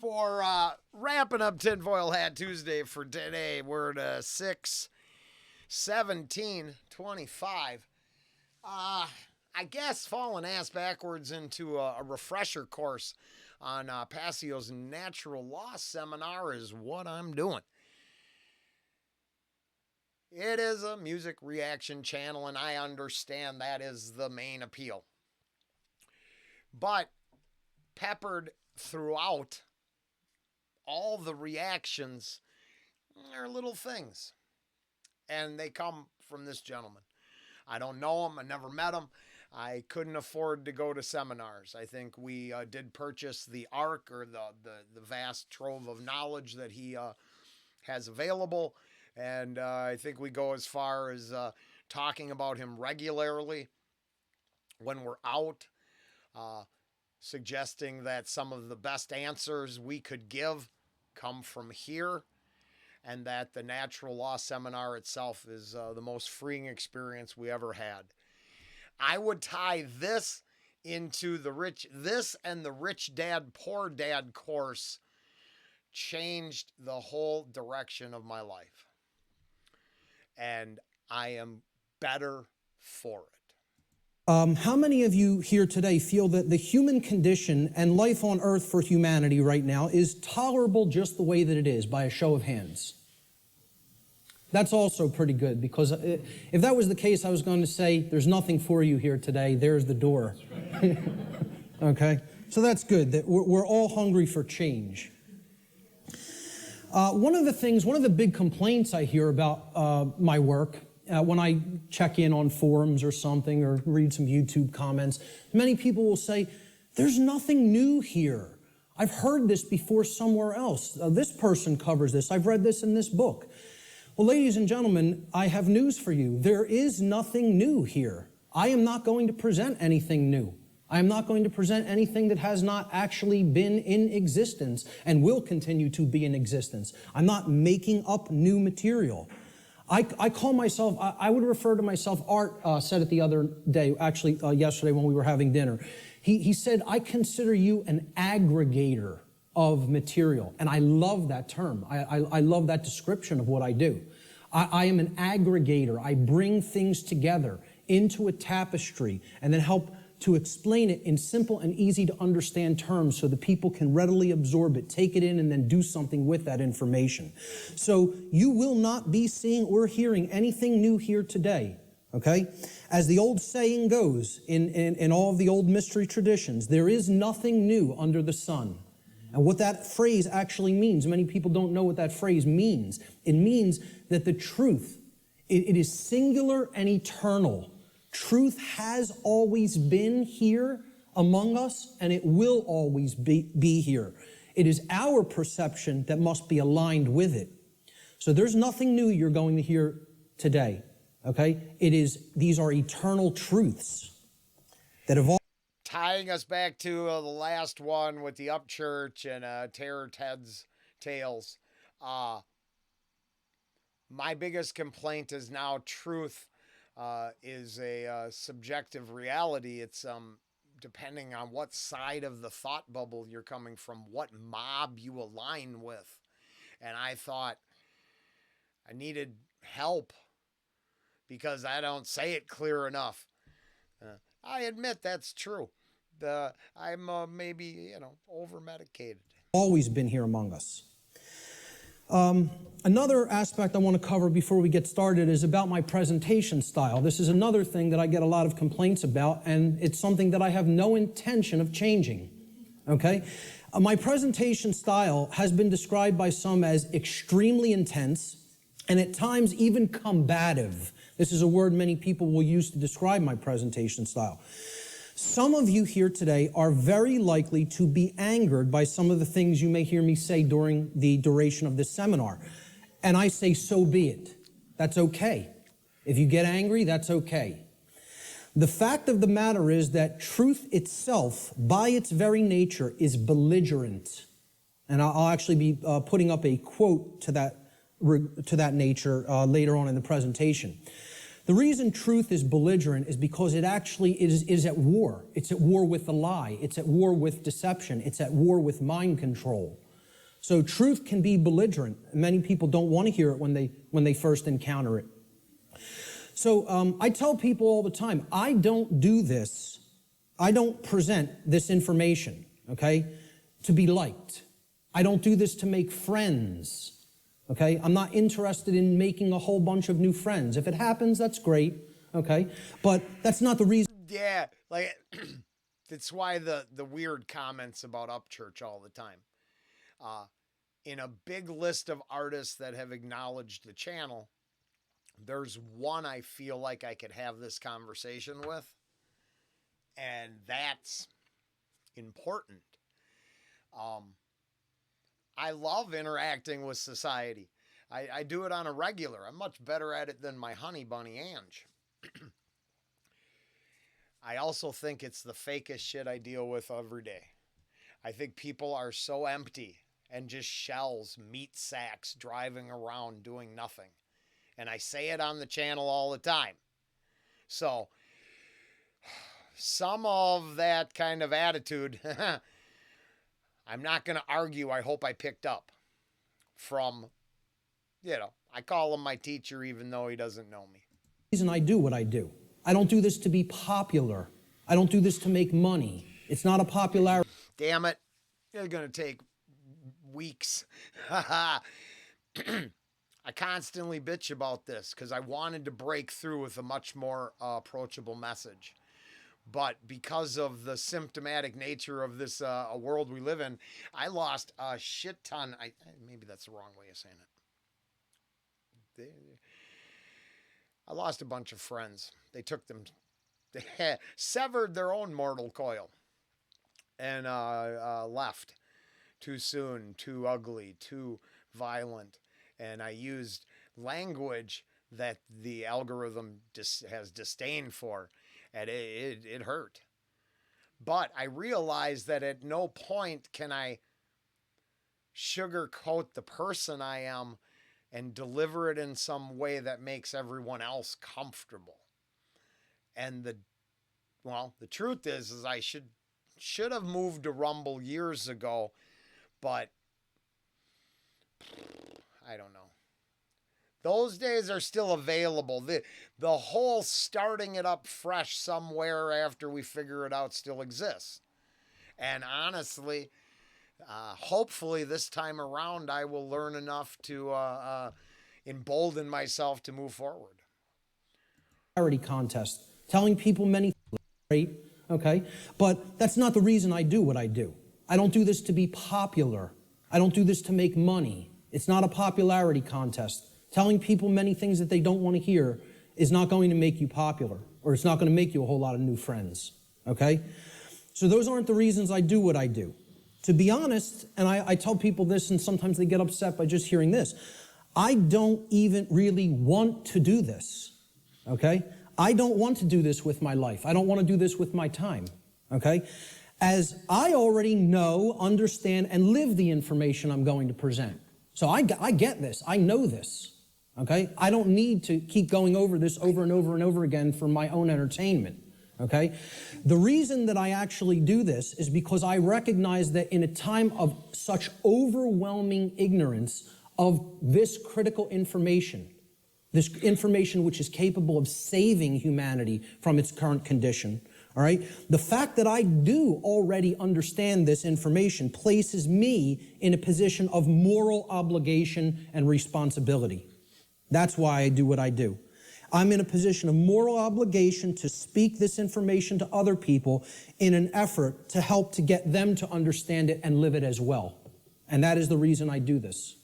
For wrapping up Tinfoil Hat Tuesday for today, we're at 6/17/25. I guess falling ass backwards into a refresher course on Passio's natural law seminar is what I'm doing. It is a music reaction channel, and I understand that is the main appeal. But peppered throughout all the reactions are little things. And they come from this gentleman. I don't know him. I never met him. I couldn't afford to go to seminars. I think we did purchase the ARC, or the vast trove of knowledge that he has available. And I think we go as far as talking about him regularly when we're out, suggesting that some of the best answers we could give come from here, and that the natural law seminar itself is the most freeing experience we ever had. I would tie this into this and the Rich Dad, Poor Dad course changed the whole direction of my life. And I am better for it. How many of you here today feel that the human condition and life on earth for humanity right now is tolerable just the way that it is, by a show of hands? That's also pretty good, because if that was the case, I was going to say, there's nothing for you here today. There's the door. Okay? So that's good, that we're all hungry for change. One of the big complaints I hear about my work, when I check in on forums or something, or read some YouTube comments, many people will say, there's nothing new here. I've heard this before somewhere else. This person covers this. I've read this in this book. Well, ladies and gentlemen, I have news for you. There is nothing new here. I am not going to present anything new. I am not going to present anything that has not actually been in existence and will continue to be in existence. I'm not making up new material. I call myself, I would refer to myself, Art said it the other day, actually yesterday when we were having dinner. He said, I consider you an aggregator of material. And I love that term. I love that description of what I do. I am an aggregator. I bring things together into a tapestry and then help to explain it in simple and easy to understand terms so that people can readily absorb it, take it in, and then do something with that information. So you will not be seeing or hearing anything new here today, okay? As the old saying goes in all of the old mystery traditions, there is nothing new under the sun. And what that phrase actually means, many people don't know what that phrase means. It means that the truth, it is singular and eternal. Truth has always been here among us, and it will always be here. It is our perception that must be aligned with it. So there's nothing new you're going to hear today, okay? These are eternal truths that have all... Tying us back to the last one with the Upchurch and Terror Ted's Tales. My biggest complaint is now truth is a subjective reality. It's depending on what side of the thought bubble you're coming from, what mob you align with. And I thought I needed help because I don't say it clear enough. I admit that's true. I'm maybe, over-medicated. Always been here among us. Another aspect I want to cover before we get started is about my presentation style. This is another thing that I get a lot of complaints about, and it's something that I have no intention of changing, okay? My presentation style has been described by some as extremely intense and at times even combative. This is a word many people will use to describe my presentation style. Some of you here today are very likely to be angered by some of the things you may hear me say during the duration of this seminar. And I say, so be it. That's okay. If you get angry, that's okay. The fact of the matter is that truth itself, by its very nature, is belligerent. And I'll actually be putting up a quote to that nature later on in the presentation. The reason truth is belligerent is because it actually is at war. It's at war with the lie. It's at war with deception. It's at war with mind control. So truth can be belligerent. Many people don't want to hear it when they first encounter it. So I tell people all the time, I don't do this. I don't present this information, okay, to be liked. I don't do this to make friends, okay? I'm not interested in making a whole bunch of new friends. If it happens, that's great, okay? But that's not the reason. Yeah, like, that's why the weird comments about Upchurch all the time. In a big list of artists that have acknowledged the channel, there's one I feel like I could have this conversation with, and that's important. I love interacting with society. I do it on a regular. I'm much better at it than my honey bunny Ange. I also think it's the fakest shit I deal with every day. I think people are so empty and just shells, meat sacks, driving around doing nothing. And I say it on the channel all the time. So, some of that kind of attitude, I'm not going to argue. I hope I picked up from, I call him my teacher even though he doesn't know me. Reason I do what I do. I don't do this to be popular. I don't do this to make money. It's not a popularity. Damn it. It's going to take weeks. I constantly bitch about this because I wanted to break through with a much more approachable message. But because of the symptomatic nature of this world we live in, I lost a shit ton. Maybe that's the wrong way of saying it. I lost a bunch of friends. They severed their own mortal coil and left too soon, too ugly, too violent. And I used language that the algorithm has disdain for, and it hurt. But I realized that at no point can I sugarcoat the person I am and deliver it in some way that makes everyone else comfortable. And the truth is I should have moved to Rumble years ago, but I don't know. Those days are still available. The whole starting it up fresh somewhere after we figure it out still exists. And honestly, hopefully this time around I will learn enough to embolden myself to move forward. Contest, telling people many things, right? Okay, but that's not the reason I do what I do. I don't do this to be popular. I don't do this to make money. It's not a popularity contest. Telling people many things that they don't want to hear is not going to make you popular, or it's not going to make you a whole lot of new friends, okay? So those aren't the reasons I do what I do. To be honest, and I tell people this, and sometimes they get upset by just hearing this, I don't even really want to do this, okay? I don't want to do this with my life. I don't want to do this with my time, okay? As I already know, understand, and live the information I'm going to present. So I get this. I know this. Okay? I don't need to keep going over this over and over and over again for my own entertainment. Okay? The reason that I actually do this is because I recognize that in a time of such overwhelming ignorance of this critical information, this information which is capable of saving humanity from its current condition, all right? The fact that I do already understand this information places me in a position of moral obligation and responsibility. That's why I do what I do. I'm in a position of moral obligation to speak this information to other people in an effort to help to get them to understand it and live it as well. And that is the reason I do this.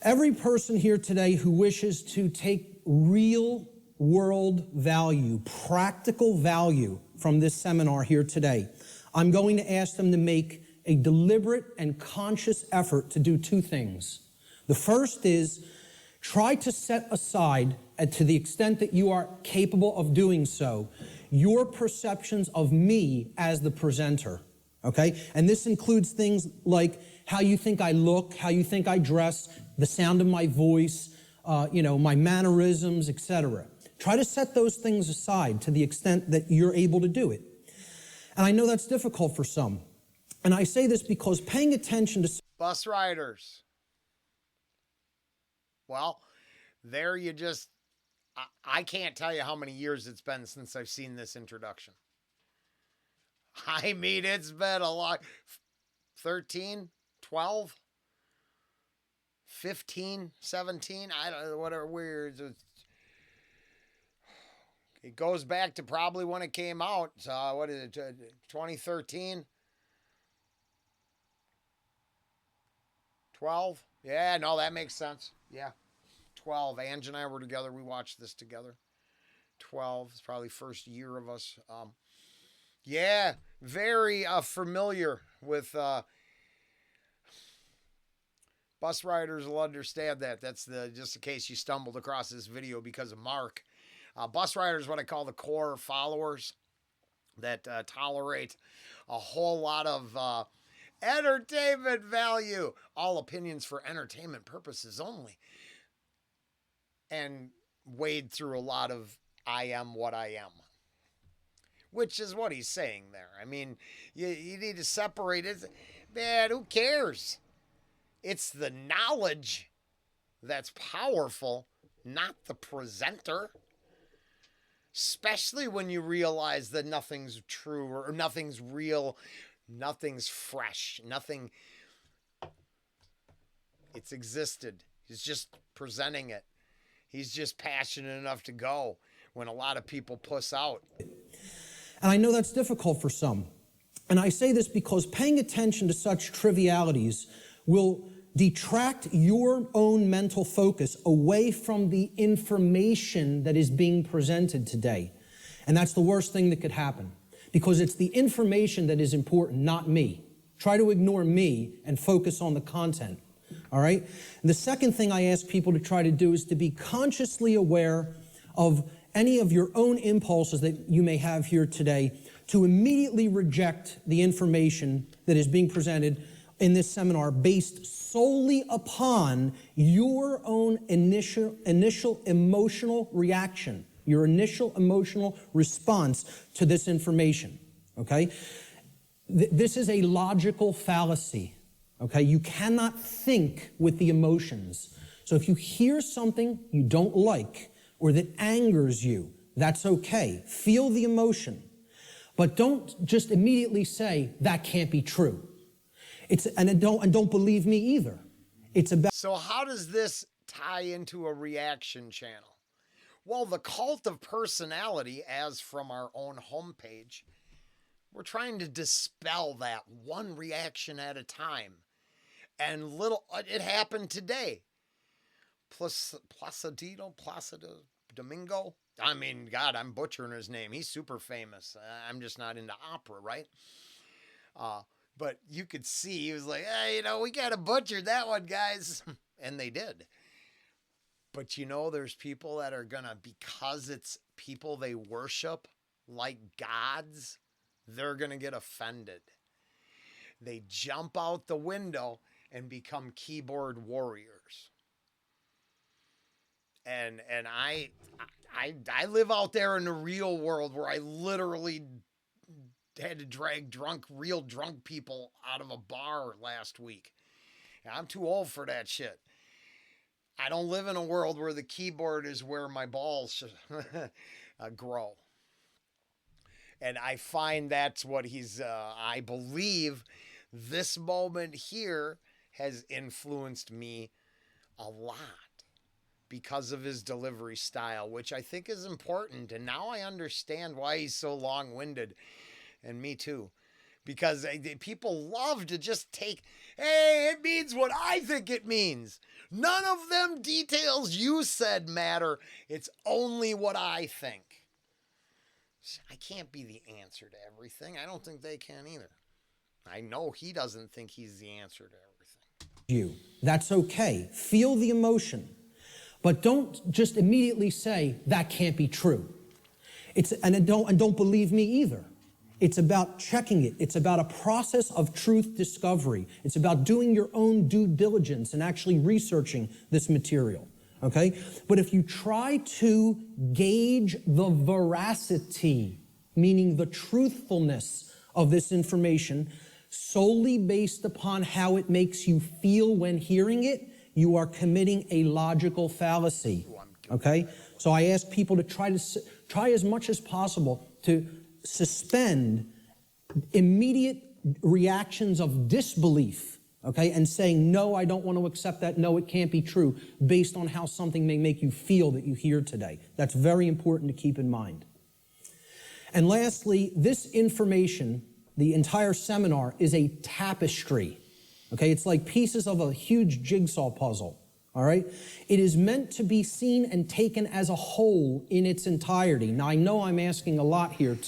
Every person here today who wishes to take real world value, practical value from this seminar here today, I'm going to ask them to make a deliberate and conscious effort to do two things. The first is try to set aside, and to the extent that you are capable of doing so, your perceptions of me as the presenter, okay? And this includes things like how you think I look, how you think I dress, the sound of my voice, my mannerisms, etc. Try to set those things aside to the extent that you're able to do it. And I know that's difficult for some. And I say this because paying attention to Bus riders. Well, there you just, I can't tell you how many years it's been since I've seen this introduction. I mean, it's been a lot. 13, 12, 15, 17, I don't know, whatever weird. It goes back to probably when it came out. So what is it, 2013? 12? Yeah, no, that makes sense. Yeah, 12. Ange and I were together. We watched this together. 12 is probably first year of us. Yeah, very familiar with bus riders will understand that. That's just in case you stumbled across this video because of Mark. Bus riders, what I call the core followers that tolerate a whole lot of entertainment value. All opinions for entertainment purposes only. And wade through a lot of I am what I am. Which is what he's saying there. I mean, you need to separate it. Man, who cares? It's the knowledge that's powerful, not the presenter. Especially when you realize that nothing's true or nothing's real, nothing's fresh, nothing. It's existed. He's just presenting it. He's just passionate enough to go when a lot of people puss out. And I know that's difficult for some. And I say this because paying attention to such trivialities will detract your own mental focus away from the information that is being presented today. And that's the worst thing that could happen, because it's the information that is important, not me. Try to ignore me and focus on the content, all right? And the second thing I ask people to try to do is to be consciously aware of any of your own impulses that you may have here today, to immediately reject the information that is being presented in this seminar based solely upon your own initial emotional reaction, your initial emotional response to this information, okay? This is a logical fallacy, okay? You cannot think with the emotions. So if you hear something you don't like or that angers you, that's okay. Feel the emotion. But don't just immediately say, that can't be true. And don't believe me either. It's about. So how does this tie into a reaction channel? Well, the cult of personality, as from our own homepage, we're trying to dispel that one reaction at a time. And it happened today. Placido Domingo. I mean, God, I'm butchering his name. He's super famous. I'm just not into opera, right? But you could see he was like, hey, we got to butcher that one, guys. And they did. But there's people that are going to, because it's people they worship like gods, they're going to get offended. They jump out the window and become keyboard warriors. And I live out there in the real world where I literally had to drag real drunk people out of a bar last week. I'm too old for that shit. I don't live in a world where the keyboard is where my balls grow. And I find that's what I believe this moment here has influenced me a lot because of his delivery style, which I think is important. And now I understand why he's so long-winded. And me too. Because people love to just take, hey, it means what I think it means. None of them details you said matter. It's only what I think. I can't be the answer to everything. I don't think they can either. I know he doesn't think he's the answer to everything. That's okay. Feel the emotion. But don't just immediately say, that can't be true. And don't believe me either. It's about checking it. It's about a process of truth discovery. It's about doing your own due diligence and actually researching this material, okay? But if you try to gauge the veracity, meaning the truthfulness of this information, solely based upon how it makes you feel when hearing it, you are committing a logical fallacy. Okay? So I ask people to try as much as possible to suspend immediate reactions of disbelief, okay, and saying, no, I don't want to accept that, no, it can't be true, based on how something may make you feel that you hear today. That's very important to keep in mind. And lastly, this information, the entire seminar, is a tapestry, okay? It's like pieces of a huge jigsaw puzzle, all right? It is meant to be seen and taken as a whole in its entirety. Now, I know I'm asking a lot here.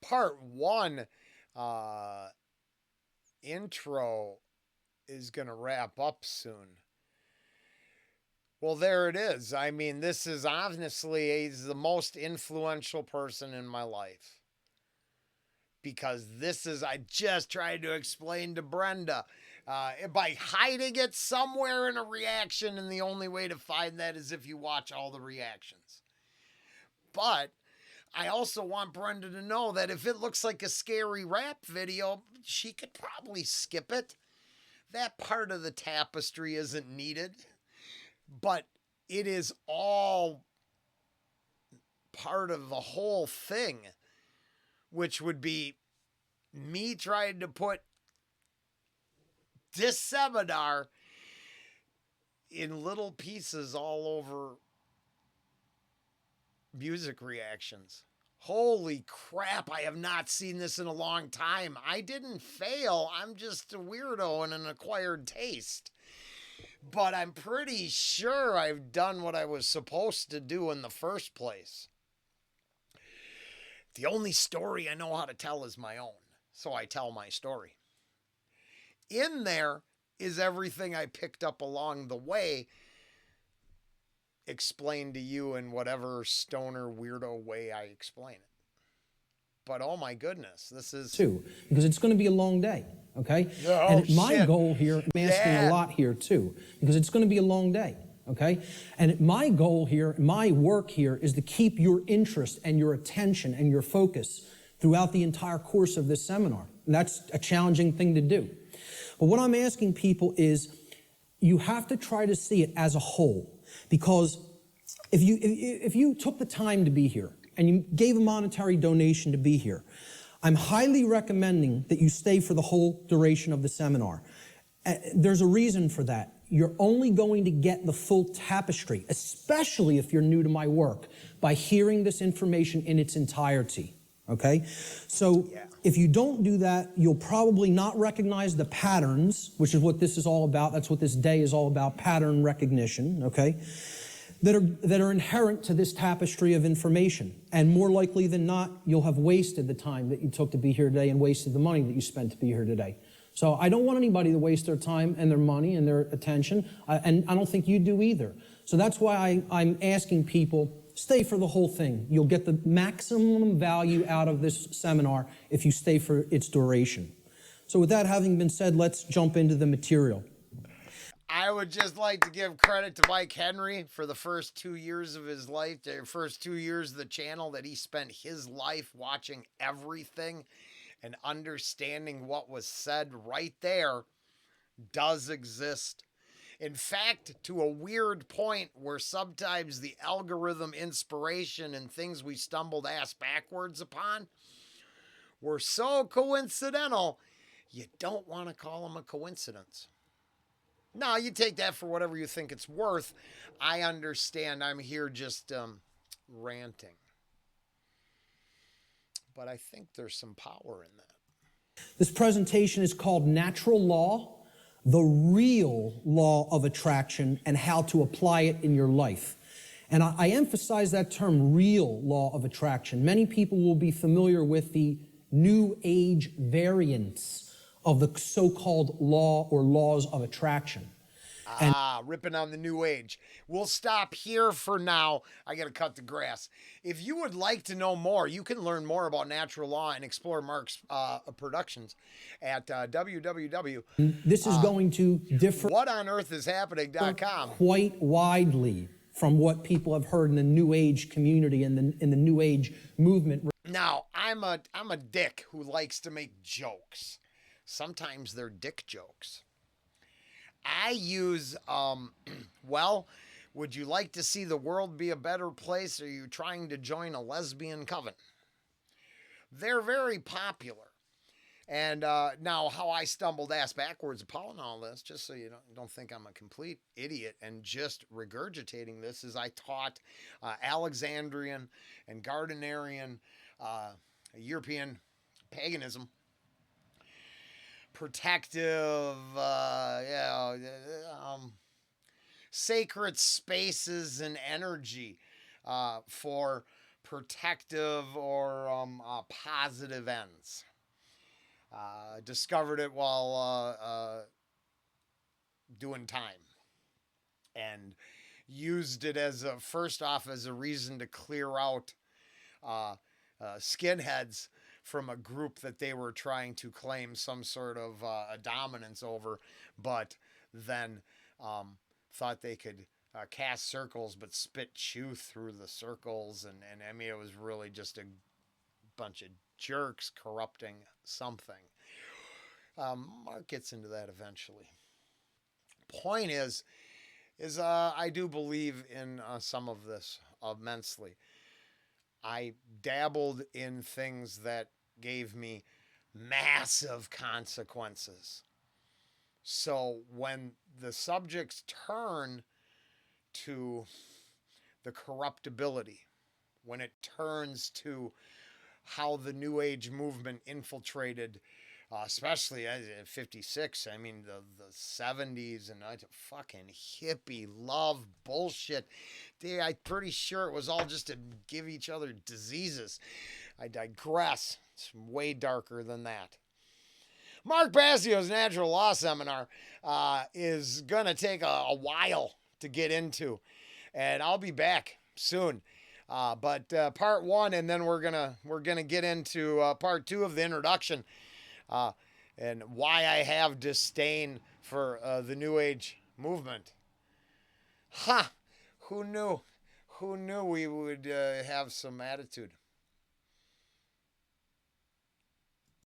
Part 1 intro is going to wrap up soon. Well, there it is. I mean, this is honestly he's the most influential person in my life. Because I just tried to explain to Brenda by hiding it somewhere in a reaction, and the only way to find that is if you watch all the reactions. But I also want Brenda to know that if it looks like a scary rap video, she could probably skip it. That part of the tapestry isn't needed. But it is all part of the whole thing, which would be me trying to put this seminar in little pieces all over music reactions. Holy crap, I have not seen this in a long time. I didn't fail. I'm just a weirdo and an acquired taste. But I'm pretty sure I've done what I was supposed to do in the first place. The only story I know how to tell is my own, so I tell my story. In there is everything I picked up along the way, explained to you in whatever stoner weirdo way I explain it. But oh my goodness, this is... Too, because it's going to be a long day, okay? Oh, and my shit. goal here, I'm asking a lot here too, because it's going to be a long day, okay? And my goal here, my work here is to keep your interest and your attention and your focus throughout the entire course of this seminar. And that's a challenging thing to do. But what I'm asking people is you have to try to see it as a whole, because if you took the time to be here and you gave a monetary donation to be here, I'm highly recommending that you stay for the whole duration of the seminar. There's a reason for that. You're only going to get the full tapestry, especially if you're new to my work, by hearing this information in its entirety, okay? So if you don't do that, you'll probably not recognize the patterns, which is what this is all about. That's what this day is all about, pattern recognition, okay? That are inherent to this tapestry of information. And more likely than not, you'll have wasted the time that you took to be here today and wasted the money that you spent to be here today. So I don't want anybody to waste their time and their money and their attention, and I don't think you do either. So that's why I'm asking people, stay for the whole thing. You'll get the maximum value out of this seminar if you stay for its duration. So with that having been said, let's jump into the material. I would just like to give credit to Mike Henry for the first 2 years of his life, the first 2 years of the channel, that he spent his life watching everything and understanding what was said right there does exist. In fact, to a weird point where sometimes the algorithm inspiration and things we stumbled ass backwards upon were so coincidental, you don't want to call them a coincidence. No, you take that for whatever you think it's worth. I understand. I'm here just ranting. But I think there's some power in that. This presentation is called Natural Law, the Real Law of Attraction, and How to Apply It in Your Life. And I emphasize that term, real law of attraction. Many people will be familiar with the New Age variants of the so-called law or laws of attraction. Ripping on the New Age. We'll stop here for now. I got to cut the grass. If you would like to know more, you can learn more about natural law and explore Mark's productions at www. This is going to differ whatonearthishappening.com. quite widely from what people have heard in the New Age community and in the New Age movement. Now, I'm a dick who likes to make jokes. Sometimes they're dick jokes. I use, well, would you like to see the world be a better place? Or are you trying to join a lesbian coven? They're very popular. And now, how I stumbled ass backwards upon all this, just so you don't think I'm a complete idiot and just regurgitating this, is I taught Alexandrian and Gardnerian European paganism, protective, sacred spaces and energy for protective or positive ends. Discovered it while doing time, and used it as first off as a reason to clear out skinheads from a group that they were trying to claim some sort of a dominance over, but then thought they could cast circles but spit chew through the circles, and I mean, it was really just a bunch of jerks corrupting something. Mark gets into that eventually. Point is I do believe in some of this immensely. I dabbled in things that gave me massive consequences. So when the subjects turn to the corruptibility, when it turns to how the New Age movement infiltrated, especially at 56, I mean, the 70s and fucking hippie love bullshit. Dude, I'm pretty sure it was all just to give each other diseases. I digress. It's way darker than that. Mark Passio's natural law seminar is going to take a while to get into, and I'll be back soon. But part one, and then we're gonna get into part two of the introduction, and why I have disdain for the New Age movement. Ha! Who knew? Who knew we would have some attitude?